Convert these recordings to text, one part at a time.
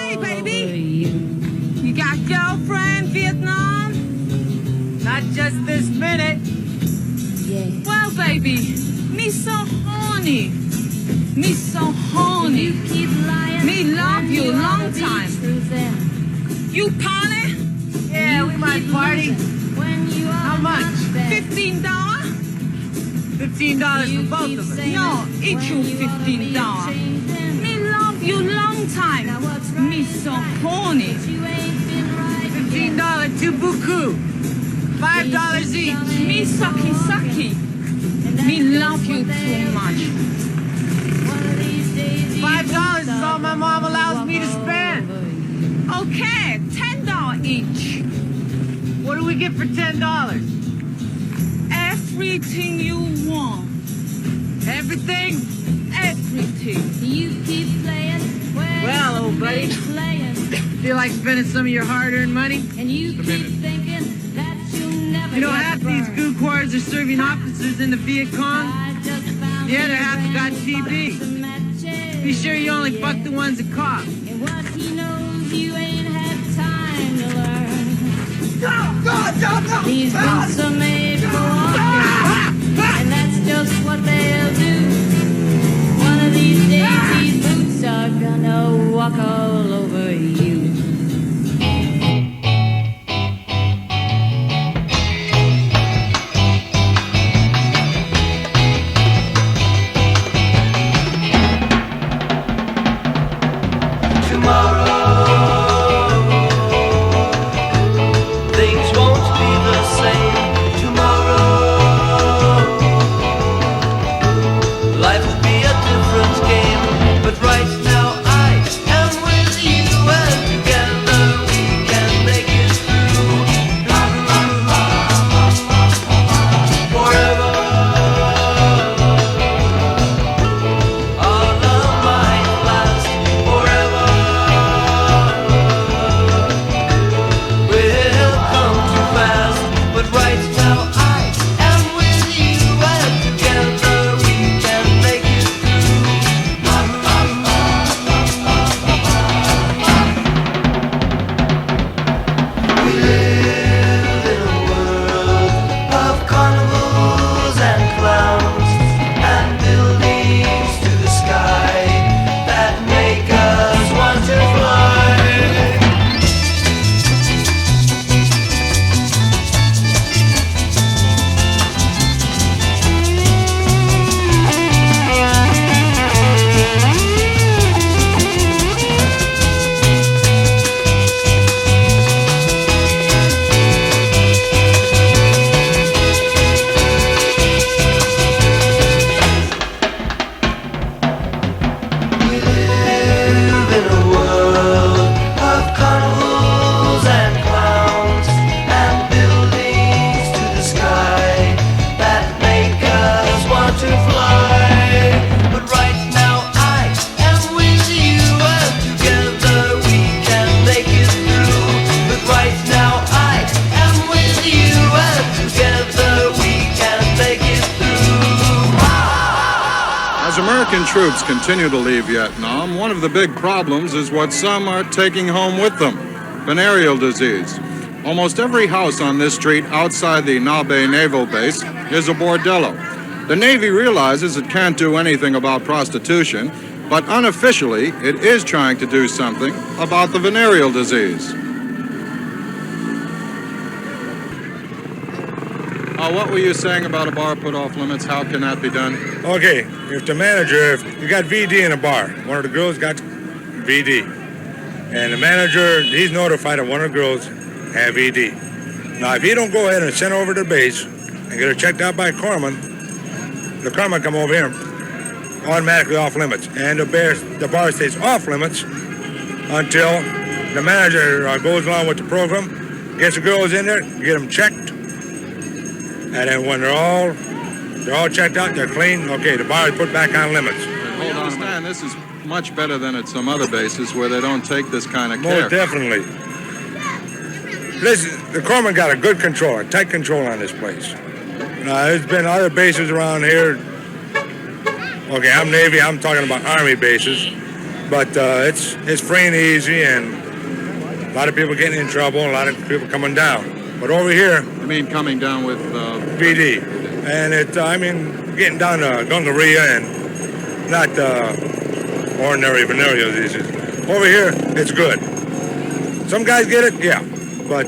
Hey, baby. You got girlfriend, Vietnam? Not just this minute. Yeah. Well, baby, me so horny. Me so horny. You keep lying. Me love you long time. You party? Yeah, we might party. How much? $15? $15 for both of us. No, each you $15. Me love you long time. Me so horny. $15 too beaucoup. $5 each. Me sucky. Me love you too much. $5 is all my mom allows me to spend. Okay, $10 each. What do we get for $10? Everything you want. Everything? Everything. You keep playing. Well, old buddy. Playing. Feel like spending some of your hard-earned money? And you keep thinking that you'll never You know, get half these burned. goo quarters are serving officers in the Viet Cong. I just found The other a half have got brand TB. box of matches. Be sure you only fuck the ones that cough. And what he knows you ain't had time to learn. These boots are made for walking, and that's just what they'll do. One of these days, these boots are gonna walk all over you. American troops continue to leave Vietnam, one of the big problems is what some are taking home with them, venereal disease. Almost every house on this street outside the Na Bay Naval Base is a bordello. The Navy realizes it can't do anything about prostitution, but unofficially it is trying to do something about the venereal disease. What were you saying about a bar put off limits? How can that be done? Okay, if the manager, if you got VD in a bar, one of the girls got VD, and the manager, he's notified that one of the girls have VD. Now, if he don't go ahead and send her over to the base and get her checked out by corpsman, the corpsman come over here, automatically off limits, and the bar stays off limits until the manager goes along with the program, gets the girls in there, get them checked. And then when they're all checked out, they're clean, okay, the bar is put back on limits. Hold on, Stan, this is much better than at some other bases where they don't take this kind of care. Most definitely. Listen, the corpsman got a good control, a tight control on this place. There's been other bases around here. Okay, I'm Navy, I'm talking about Army bases. But it's free and easy, and a lot of people getting in trouble, a lot of people coming down. But over here, You mean coming down with VD, and getting down to gungaria and not ordinary venereal diseases. Over here, it's good. Some guys get it, yeah, but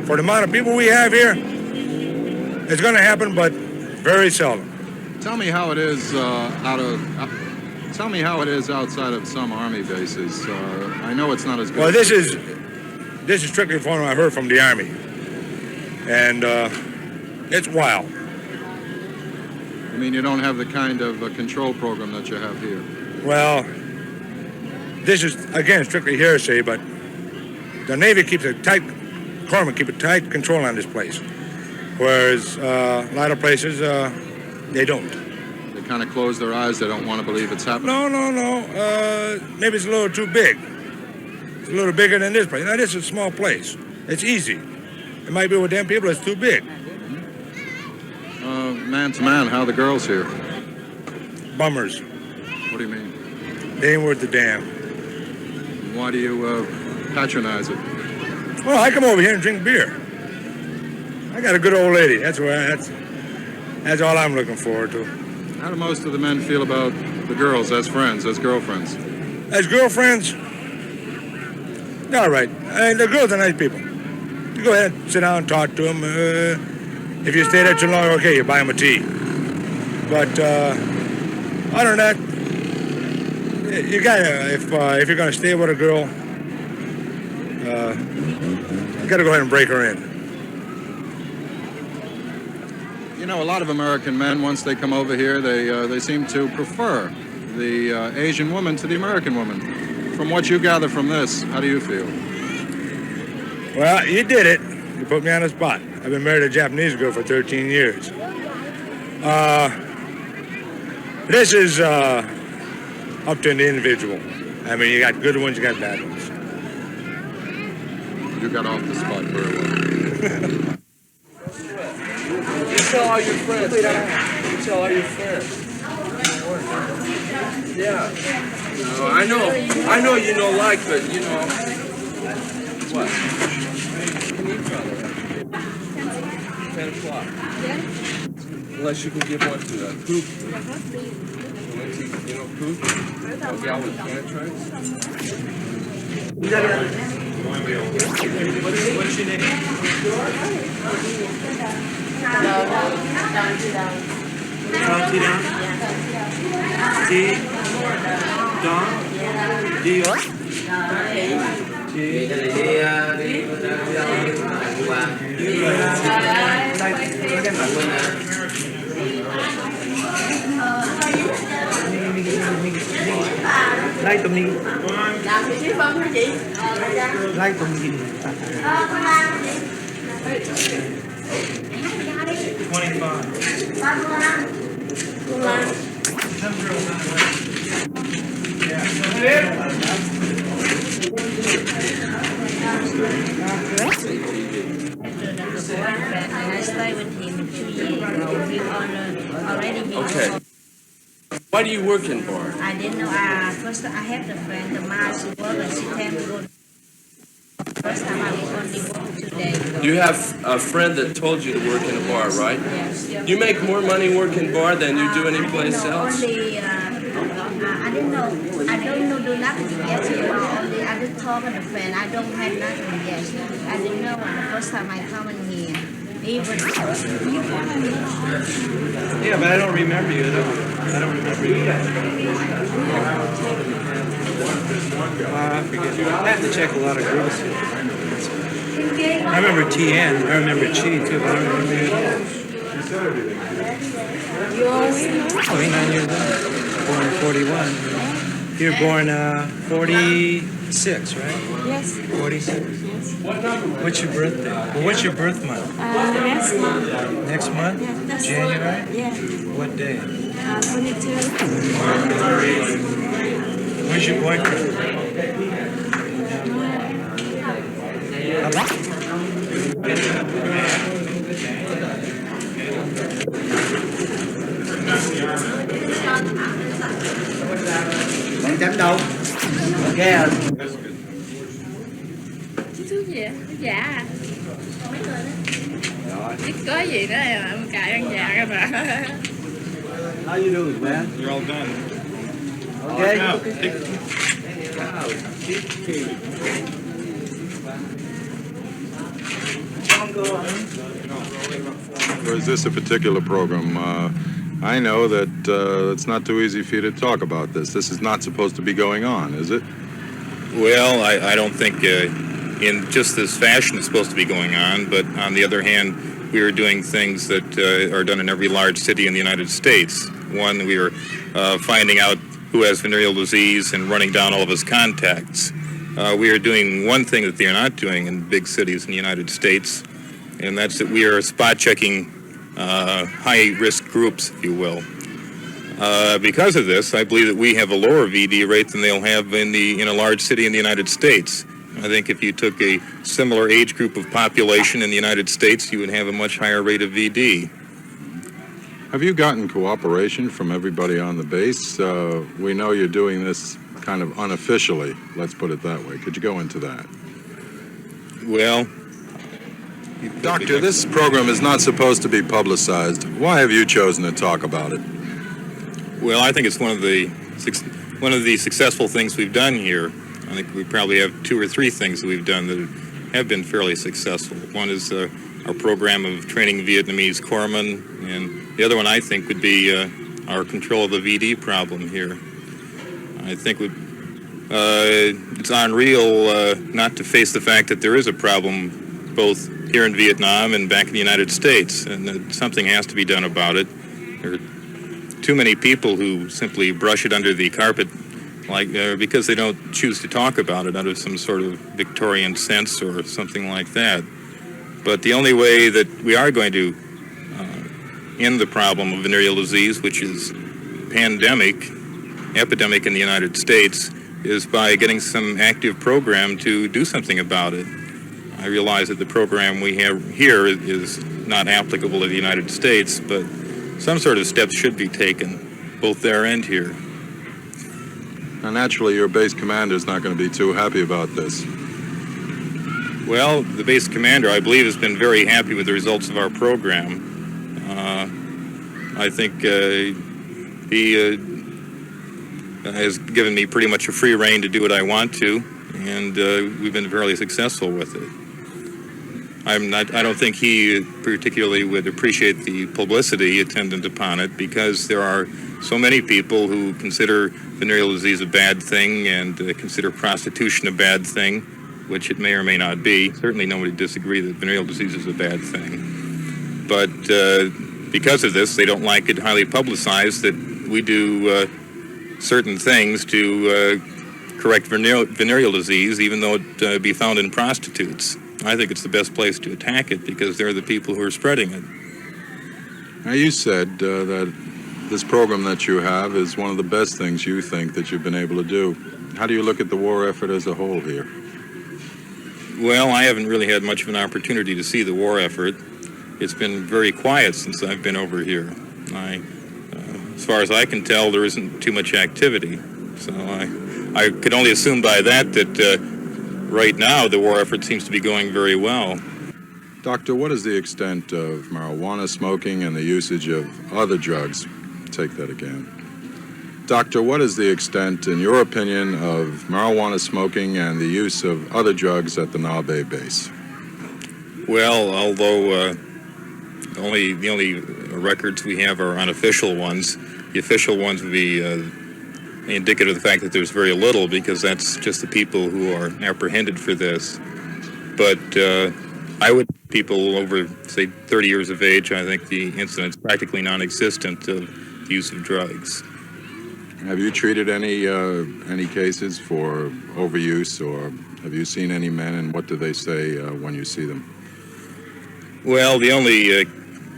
for the amount of people we have here, it's going to happen, but very seldom. Tell me how it is Tell me how it is outside of some army bases. I know it's not as good. Well, this is strictly from what I heard from the Army, and it's wild. I mean, you don't have the kind of control program that you have here. Well, this is again strictly hearsay, but the Navy keeps a tight control on this place, whereas a lot of places they don't. They kind of close their eyes. They don't want to believe it's happening. No. Maybe it's a little too big. It's a little bigger than this place. Now, this is a small place. It's easy. It might be with them people, it's too big. Man to man, how are the girls here? Bummers. What do you mean? They ain't worth the damn. Why do you patronize it? Well, I come over here and drink beer. I got a good old lady. That's all I'm looking forward to. How do most of the men feel about the girls as friends, as girlfriends? As girlfriends, they're all right. The girls are nice people. You go ahead, sit down, talk to them. If you stay there too long, okay, you buy them a tea. But other than that, you gotta, if you're gonna stay with a girl, you gotta go ahead and break her in. You know, a lot of American men, once they come over here, they seem to prefer the Asian woman to the American woman. From what you gather from this, how do you feel? Well, you did it. You put me on the spot. I've been married to a Japanese girl for 13 years. This is up to the individual. I mean, you got good ones, you got bad ones. You got off the spot very well. You tell all your friends. You tell all your friends. Yeah. No, I know you don't like, but you know. What? Can you tell her? 10 o'clock. Unless you can give one to the poop. You know poop? A gal with penetrates? What's your name? County down? D? Don? D? Like tụi mình like tụi mình 25. Okay. Why do you work in bar? I didn't know. First, I had a friend, the mom, she worked and she came to go. First time I only worked 2 days. You have a friend that told you to work in a bar, right? Yes. You make more money working bar than you do any place else? Only, I didn't know. I don't know, do nothing yes, you know, only I just talk to the friend. I don't have nothing yes. I didn't know when the first time I come in here. Even Yeah, but I don't remember you at all. I don't remember you. I forget. I have to check a lot of girls here. I remember TN. I remember Chi too, but I don't remember you at all. 29 years old. Born in 41. You're born 46, right? Yes. 46. What's your birthday? Well, what's your birth month? Next month. Next month? Yeah, that's January? Yeah. What day? 22. Where's your boyfriend? Bạn chấm đâu? gas. Thuốc gì ạ? Thuốc giả à? Biết có gì nữa em ạ, một cài ăn già các bạn. How you doing, man? You're all done. Okay. Now, Or is this a particular program? I know that it's not too easy for you to talk about this. This is not supposed to be going on, is it? Well, I don't think in just this fashion it's supposed to be going on, but on the other hand, we are doing things that are done in every large city in the United States. One, we are finding out who has venereal disease and running down all of his contacts. We are doing one thing that they are not doing in big cities in the United States, and that's that we are spot checking high-risk groups, if you will. Because of this, I believe that we have a lower VD rate than they'll have in a large city in the United States. I think if you took a similar age group of population in the United States, you would have a much higher rate of VD. Have you gotten cooperation from everybody on the base? We know you're doing this kind of unofficially, let's put it that way. Could you go into that? Well, Doctor, this program is not supposed to be publicized. Why have you chosen to talk about it? well, I think it's one of the successful things we've done here. I think we probably have 2 or 3 things that we've done that have been fairly successful. One is our program of training Vietnamese corpsmen, and the other one I think would be our control of the VD problem here. I think it's unreal not to face the fact that there is a problem both here in Vietnam and back in the United States, and that something has to be done about it. There are too many people who simply brush it under the carpet because they don't choose to talk about it out of some sort of Victorian sense or something like that. But the only way that we are going to end the problem of venereal disease, which is epidemic in the United States, is by getting some active program to do something about it. I realize that the program we have here is not applicable to the United States, but some sort of steps should be taken, both there and here. Now, naturally, your base commander is not going to be too happy about this. Well, the base commander, I believe, has been very happy with the results of our program. I think he has given me pretty much a free rein to do what I want to, and we've been fairly successful with it. I don't think he particularly would appreciate the publicity attendant upon it, because there are so many people who consider venereal disease a bad thing and consider prostitution a bad thing, which it may or may not be. Certainly nobody disagrees that venereal disease is a bad thing. But because of this, they don't like it highly publicized that we do certain things to correct venereal disease, even though it be found in prostitutes. I think it's the best place to attack it because they're the people who are spreading it. Now, you said that this program that you have is one of the best things you think that you've been able to do. How do you look at the war effort as a whole here? Well, I haven't really had much of an opportunity to see the war effort. It's been very quiet since I've been over here. As far as I can tell, there isn't too much activity. So I could only assume by that right now the war effort seems to be going very well. Doctor, what is the extent of marijuana smoking and the usage of other drugs? Take that again. Doctor, what is the extent, in your opinion, of marijuana smoking and the use of other drugs at the Na Bay base? Well, although the only records we have are unofficial ones, the official ones would be indicative of the fact that there's very little, because that's just the people who are apprehended for this. But I would, people over, say, 30 years of age, I think the incidence is practically non-existent of the use of drugs. Have you treated any cases for overuse, or have you seen any men, and what do they say when you see them? Well,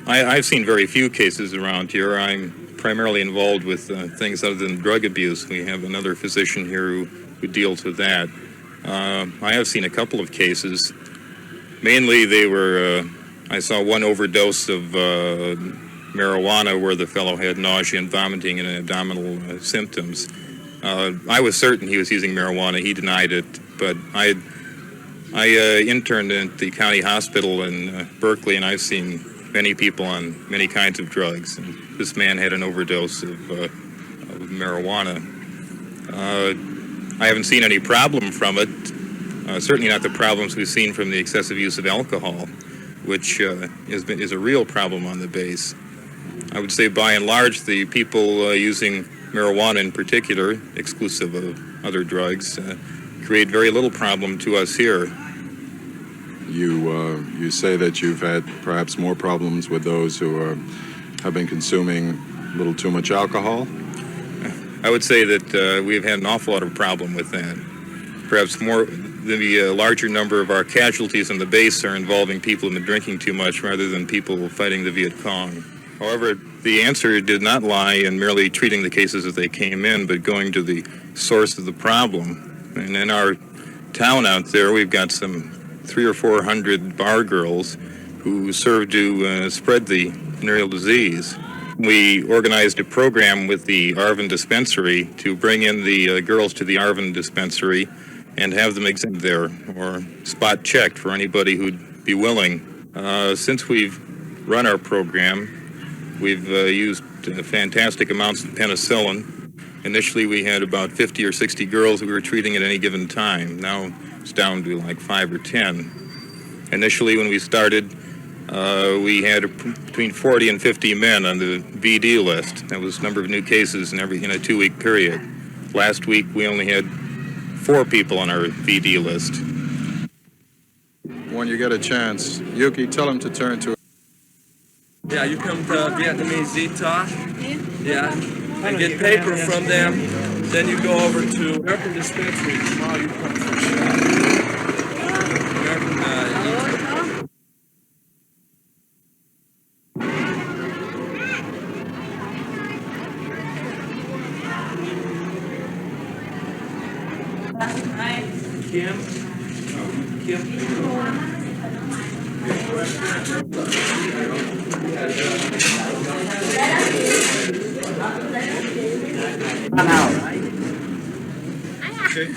I've seen very few cases around here. I'm primarily involved with things other than drug abuse. We have another physician here who deals with that. I have seen a couple of cases. Mainly they were, I saw one overdose of marijuana where the fellow had nausea and vomiting and abdominal symptoms. I was certain he was using marijuana. He denied it, but I interned at the county hospital in Berkeley, and I've seen many people on many kinds of drugs. And this man had an overdose of marijuana. I haven't seen any problem from it. Certainly not the problems we've seen from the excessive use of alcohol, which is a real problem on the base. I would say by and large the people using marijuana in particular, exclusive of other drugs, create very little problem to us here. You say that you've had perhaps more problems with those who have been consuming a little too much alcohol? I would say that we've had an awful lot of problem with that. Perhaps the larger number of our casualties on the base are involving people who have been drinking too much rather than people fighting the Viet Cong. However, the answer did not lie in merely treating the cases as they came in, but going to the source of the problem. And in our town out there, we've got some 300 or 400 bar girls who serve to spread the venereal disease. We organized a program with the Arvin dispensary to bring in the girls to the Arvin dispensary and have them examined there or spot checked for anybody who'd be willing. Since we've run our program, we've used fantastic amounts of penicillin. Initially, we had about 50 or 60 girls we were treating at any given time. Now it's down to like 5 or 10. Initially, when we started, we had between 40 and 50 men on the VD list. That was the number of new cases in a 2-week period. Last week, we only had 4 people on our VD list. When you get a chance, Yuki, tell him to turn to... Yeah, you come to Vietnamese Zeta, yeah, and get paper from them. Then you go over to American dispensary. Tomorrow you come for a shot. Kim? Okay.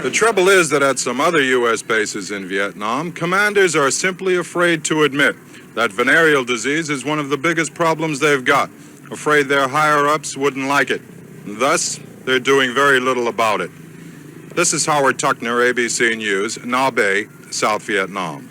The trouble is that at some other U.S. bases in Vietnam, commanders are simply afraid to admit that venereal disease is one of the biggest problems they've got, afraid their higher-ups wouldn't like it. Thus, they're doing very little about it. This is Howard Tuckner, ABC News, Nha Be, South Vietnam.